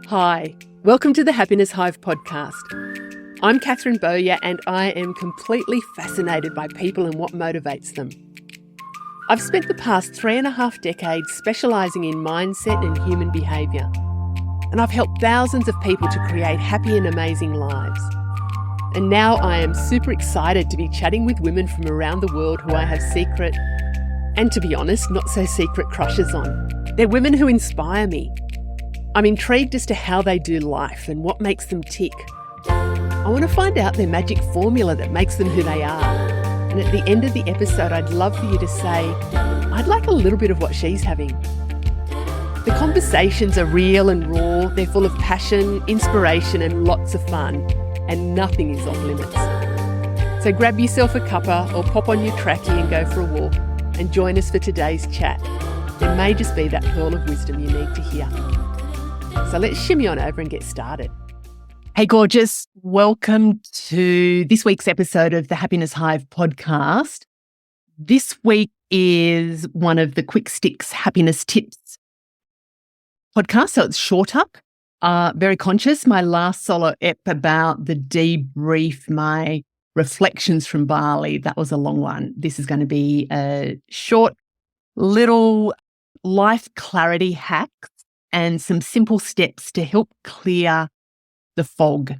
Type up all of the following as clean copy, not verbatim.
Hi, welcome to the Happiness Hive podcast. I'm Catherine Bowyer and I am completely fascinated by people and what motivates them. I've spent the past 3.5 decades specialising in mindset and human behaviour, and I've helped thousands of people to create happy and amazing lives. And now I am super excited to be chatting with women from around the world who I have secret, and to be honest, not so secret crushes on. They're women who inspire me. I'm intrigued as to how they do life and what makes them tick. I want to find out their magic formula that makes them who they are. And at the end of the episode, I'd love for you to say, I'd like a little bit of what she's having. The conversations are real and raw. They're full of passion, inspiration, and lots of fun. And nothing is off limits. So grab yourself a cuppa or pop on your trackie and go for a walk and join us for today's chat. There may just be that pearl of wisdom you need to hear. So let's shimmy on over and get started. Hey, gorgeous. Welcome to this week's episode of the Happiness Hive podcast. This week is one of the Quick Sticks Happiness Tips podcast, so it's shorter. Very conscious. My last solo ep about the debrief, my reflections from Bali, that was a long one. This is going to be a short little life clarity hack and some simple steps to help clear the fog.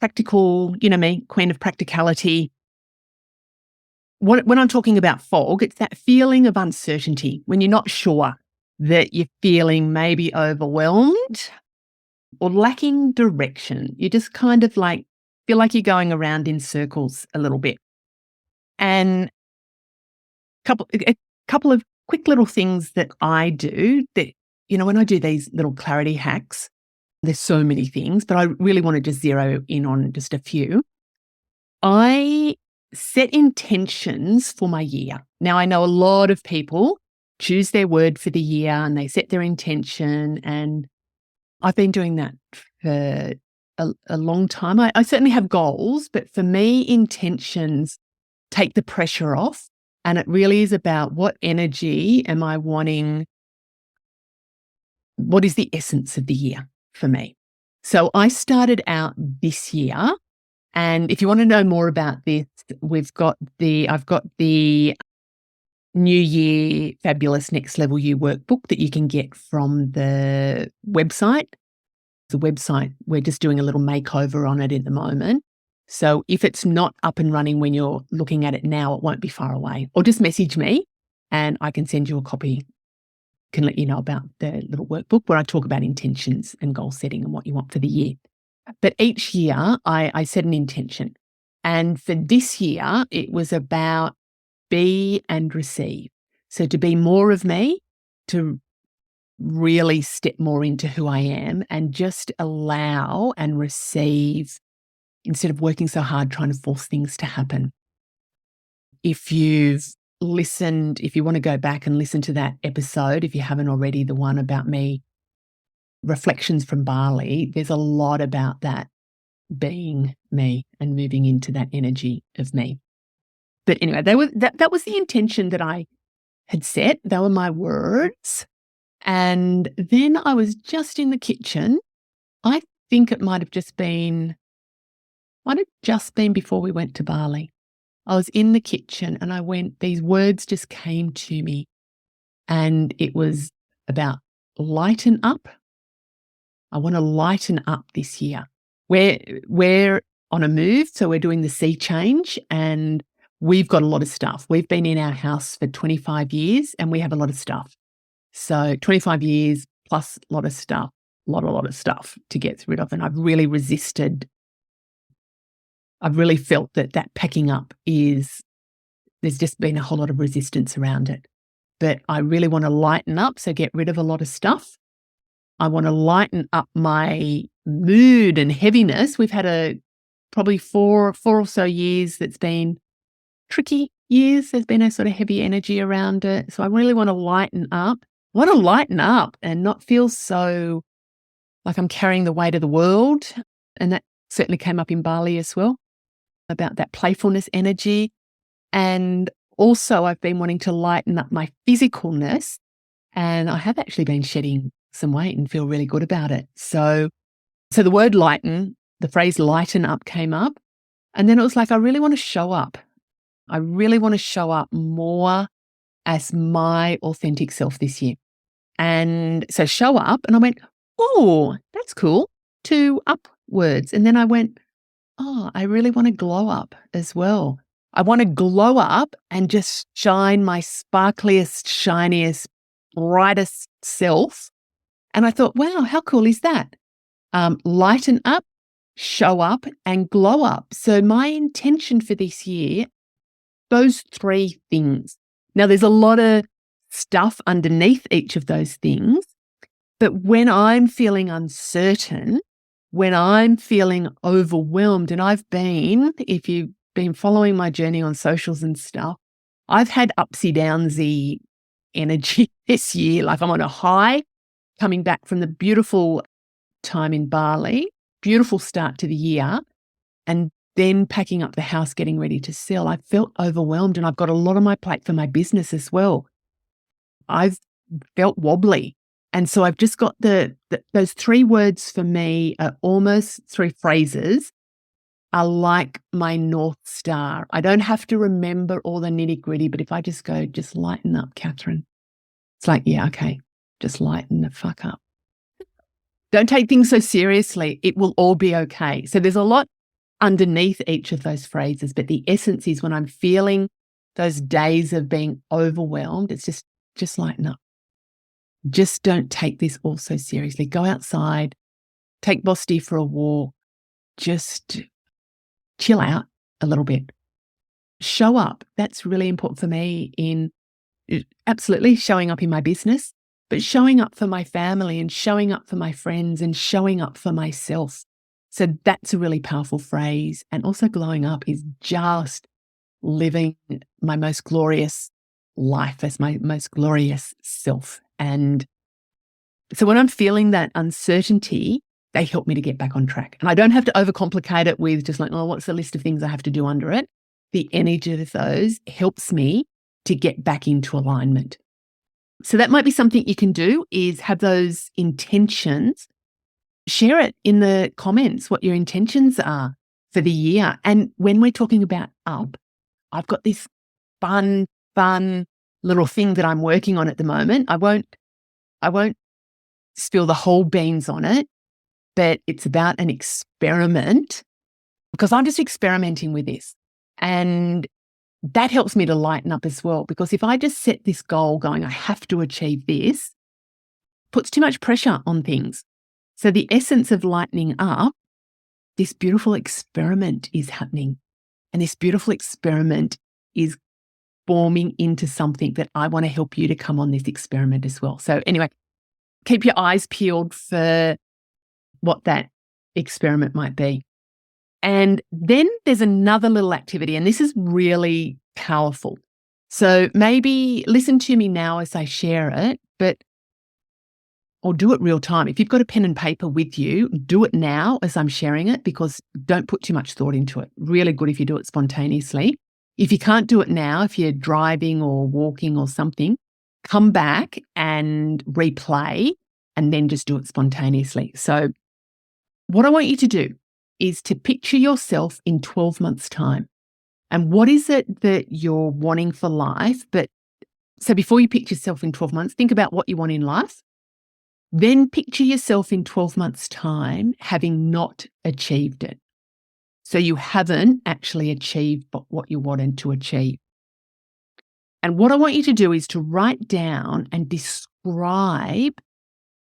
Practical, you know me, queen of practicality. When I'm talking about fog, it's that feeling of uncertainty when you're not sure, that you're feeling maybe overwhelmed or lacking direction. You just kind of like feel like you're going around in circles a little bit. And a couple of quick little things that I do that, you know, when I do these little clarity hacks, there's so many things, but I really want to just zero in on just a few. I set intentions for my year. Now, I know a lot of people choose their word for the year and they set their intention, and I've been doing that for a long time. I certainly have goals, but for me, intentions take the pressure off, and it really is about what energy am I wanting. What is the essence of the year for me? So I started out this year, and if you want to know more about this, I've got the New Year Fabulous Next Level You workbook that you can get from the website. The website, we're just doing a little makeover on it at the moment. So if it's not up and running when you're looking at it now, it won't be far away. Or just message me and I can send you a copy. Can let you know about the little workbook where I talk about intentions and goal setting and what you want for the year. But each year I set an intention. And for this year, it was about be and receive. So to be more of me, to really step more into who I am and just allow and receive instead of working so hard trying to force things to happen. If you've listened, if you want to go back and listen to that episode, if you haven't already, the one about me, reflections from Bali, there's a lot about that being me and moving into that energy of me. But anyway, that was the intention that I had set. They were my words. And then I was just in the kitchen. I think it might have just been before we went to Bali. I was in the kitchen and these words just came to me, and it was about lighten up. I want to lighten up this year. We're on a move, so we're doing the sea change, and we've got a lot of stuff. We've been in our house for 25 years and we have a lot of stuff. So 25 years plus a lot of stuff, a lot of stuff to get rid of. And I've really resisted. I've really felt that packing up there's just been a whole lot of resistance around it. But I really want to lighten up, so get rid of a lot of stuff. I want to lighten up my mood and heaviness. We've had probably four or so years that's been tricky years. There's been a sort of heavy energy around it. So I really want to lighten up. I want to lighten up and not feel so like I'm carrying the weight of the world. And that certainly came up in Bali as well, about that playfulness energy. And also I've been wanting to lighten up my physicalness. And I have actually been shedding some weight and feel really good about it. So the word lighten, the phrase lighten up came up. And then it was like, I really want to show up. I really want to show up more as my authentic self this year. And so show up, and I went, oh, that's cool. 2 up words. And then I went, oh, I really want to glow up as well. I want to glow up and just shine my sparkliest, shiniest, brightest self. And I thought, wow, how cool is that? Lighten up, show up, and glow up. So my intention for this year, those 3 things. Now, there's a lot of stuff underneath each of those things, but when I'm feeling uncertain, when I'm feeling overwhelmed, and I've been, if you've been following my journey on socials and stuff, I've had upsy downsy energy this year. Like I'm on a high, coming back from the beautiful time in Bali, beautiful start to the year, and then packing up the house, getting ready to sell. I felt overwhelmed, and I've got a lot on my plate for my business as well. I've felt wobbly. And so I've just got those 3 words for me are almost 3 phrases are like my North Star. I don't have to remember all the nitty gritty, but if I just go, just lighten up, Catherine. It's like, yeah, okay, just lighten the fuck up. Don't take things so seriously. It will all be okay. So there's a lot underneath each of those phrases, but the essence is when I'm feeling those days of being overwhelmed, it's just lighten up. Just don't take this all so seriously. Go outside, take Bosti for a walk, just chill out a little bit. Show up. That's really important for me in absolutely showing up in my business, but showing up for my family and showing up for my friends and showing up for myself. So that's a really powerful phrase. And also glowing up is just living my most glorious life as my most glorious self. And so when I'm feeling that uncertainty, they help me to get back on track. And I don't have to overcomplicate it with just like, oh, what's the list of things I have to do under it? The energy of those helps me to get back into alignment. So that might be something you can do, is have those intentions. Share it in the comments what your intentions are for the year. And when we're talking about up, I've got this fun little thing that I'm working on at the moment. I won't spill the whole beans on it, but it's about an experiment, because I'm just experimenting with this. And that helps me to lighten up as well, because if I just set this goal going, I have to achieve this, puts too much pressure on things. So the essence of lightening up, this beautiful experiment is happening. And this beautiful experiment is forming into something that I want to help you to come on this experiment as well. So anyway, keep your eyes peeled for what that experiment might be. And then there's another little activity, and this is really powerful. So maybe listen to me now as I share it, or do it real time. If you've got a pen and paper with you, do it now as I'm sharing it, because don't put too much thought into it. Really good if you do it spontaneously. If you can't do it now, if you're driving or walking or something, come back and replay and then just do it spontaneously. So what I want you to do is to picture yourself in 12 months' time. And what is it that you're wanting for life? So before you picture yourself in 12 months, think about what you want in life. Then picture yourself in 12 months' time having not achieved it. So you haven't actually achieved what you wanted to achieve. And what I want you to do is to write down and describe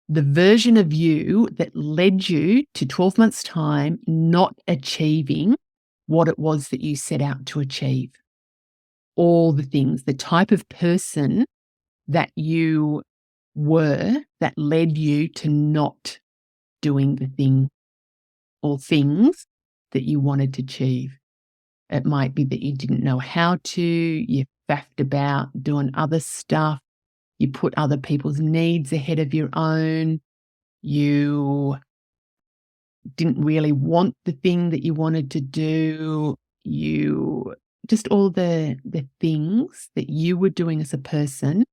the version of you that led you to 12 months' time not achieving what it was that you set out to achieve. All the things, the type of person that you were that led you to not doing the thing or things that you wanted to achieve. It might be that you didn't know how to, you faffed about doing other stuff, you put other people's needs ahead of your own, you didn't really want the thing that you wanted to do, you just all the things that you were doing as a person,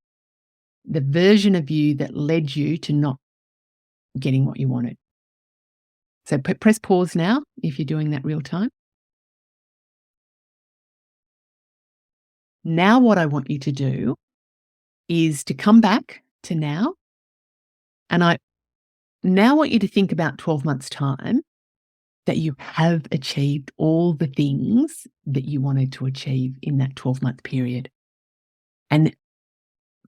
the version of you that led you to not getting what you wanted. So press pause now if you're doing that real time. Now what I want you to do is to come back to now, and I now want you to think about 12 months' time that you have achieved all the things that you wanted to achieve in that 12-month period. And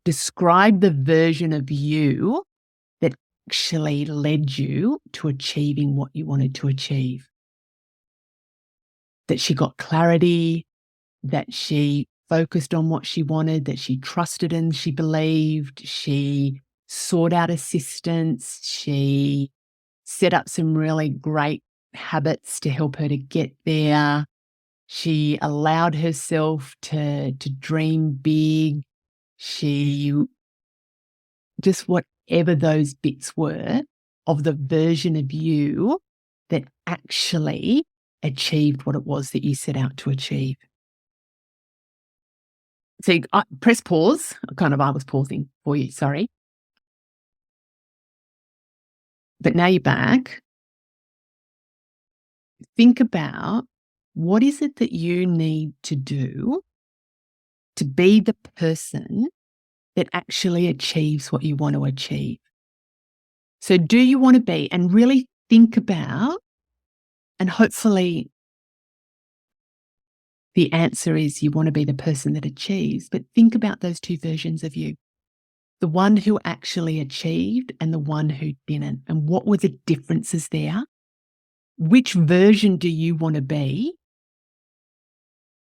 describe the version of you that actually led you to achieving what you wanted to achieve. That she got clarity, that she focused on what she wanted, that she trusted and she believed, she sought out assistance, she set up some really great habits to help her to get there. She allowed herself to dream big. She just whatever those bits were of the version of you that actually achieved what it was that you set out to achieve. So press pause. I was pausing for you, sorry. But now you're back. Think about what is it that you need to do to be the person that actually achieves what you want to achieve. So do you want to be, and really think about, and hopefully the answer is you want to be the person that achieves, but think about those two versions of you. The one who actually achieved and the one who didn't. And what were the differences there? Which version do you want to be?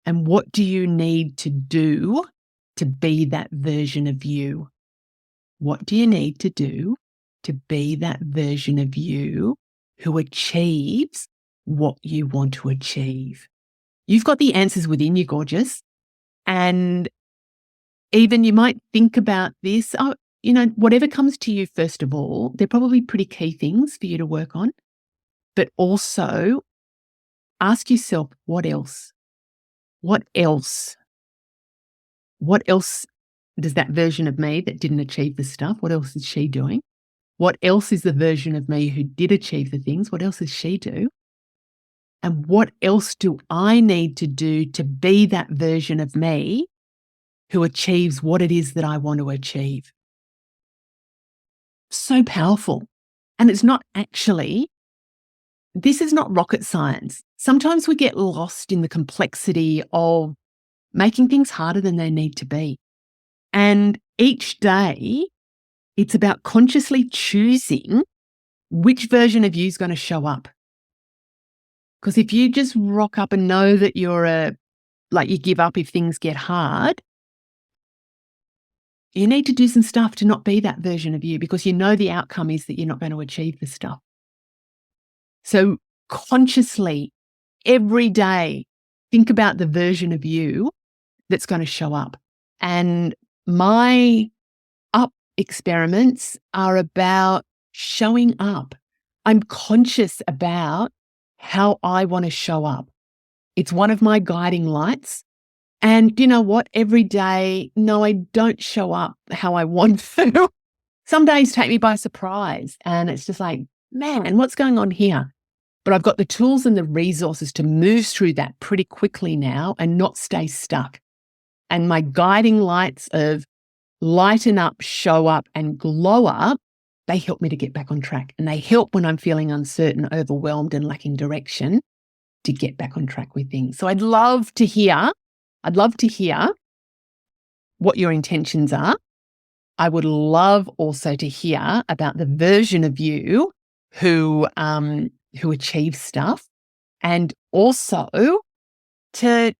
And what do you need to do to be that version of you? What do you need to do to be that version of you who achieves what you want to achieve? You've got the answers within you, gorgeous. And even you might think about this, whatever comes to you first of all, they're probably pretty key things for you to work on. But also ask yourself, what else? What else? What else does that version of me that didn't achieve the stuff, what else is she doing? What else is the version of me who did achieve the things? What else does she do? And what else do I need to do to be that version of me who achieves what it is that I want to achieve? So powerful. And it's not actually, this is not rocket science. Sometimes we get lost in the complexity of making things harder than they need to be. And each day, it's about consciously choosing which version of you is going to show up. Because if you just rock up and know that you give up if things get hard, you need to do some stuff to not be that version of you, because you know the outcome is that you're not going to achieve the stuff. So consciously, every day, think about the version of you that's going to show up. And my up experiments are about showing up. I'm conscious about how I want to show up. It's one of my guiding lights. And you know what? Every day, no, I don't show up how I want to. Some days take me by surprise and it's just like, man, what's going on here? But I've got the tools and the resources to move through that pretty quickly now and not stay stuck. And my guiding lights of lighten up, show up, and glow up, they help me to get back on track. And they help when I'm feeling uncertain, overwhelmed, and lacking direction to get back on track with things. So I'd love to hear what your intentions are. I would love also to hear about the version of you who achieves stuff, and also to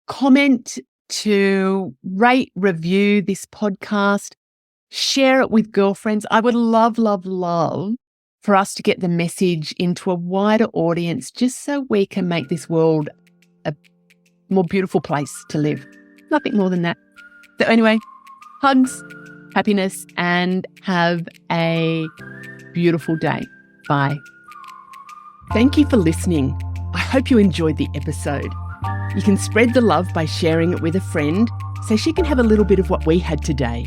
comment, to rate, review this podcast, share it with girlfriends. I would love, love, love for us to get the message into a wider audience, just so we can make this world a more beautiful place to live. Nothing more than that. So anyway, hugs, happiness, and have a beautiful day. Bye. Thank you for listening. I hope you enjoyed the episode. You can spread the love by sharing it with a friend so she can have a little bit of what we had today.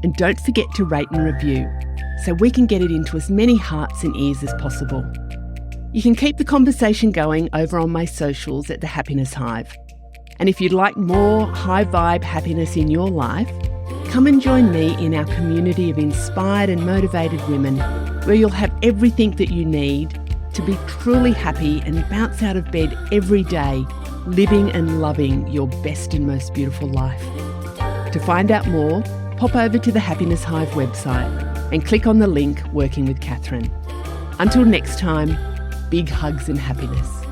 And don't forget to rate and review. so we can get it into as many hearts and ears as possible. You can keep the conversation going over on my socials at the Happiness Hive. And if you'd like more high vibe happiness in your life, come and join me in our community of inspired and motivated women, where you'll have everything that you need to be truly happy and bounce out of bed every day, living and loving your best and most beautiful life. To find out more, pop over to the Happiness Hive website and click on the link Working with Catherine. Until next time, big hugs and happiness.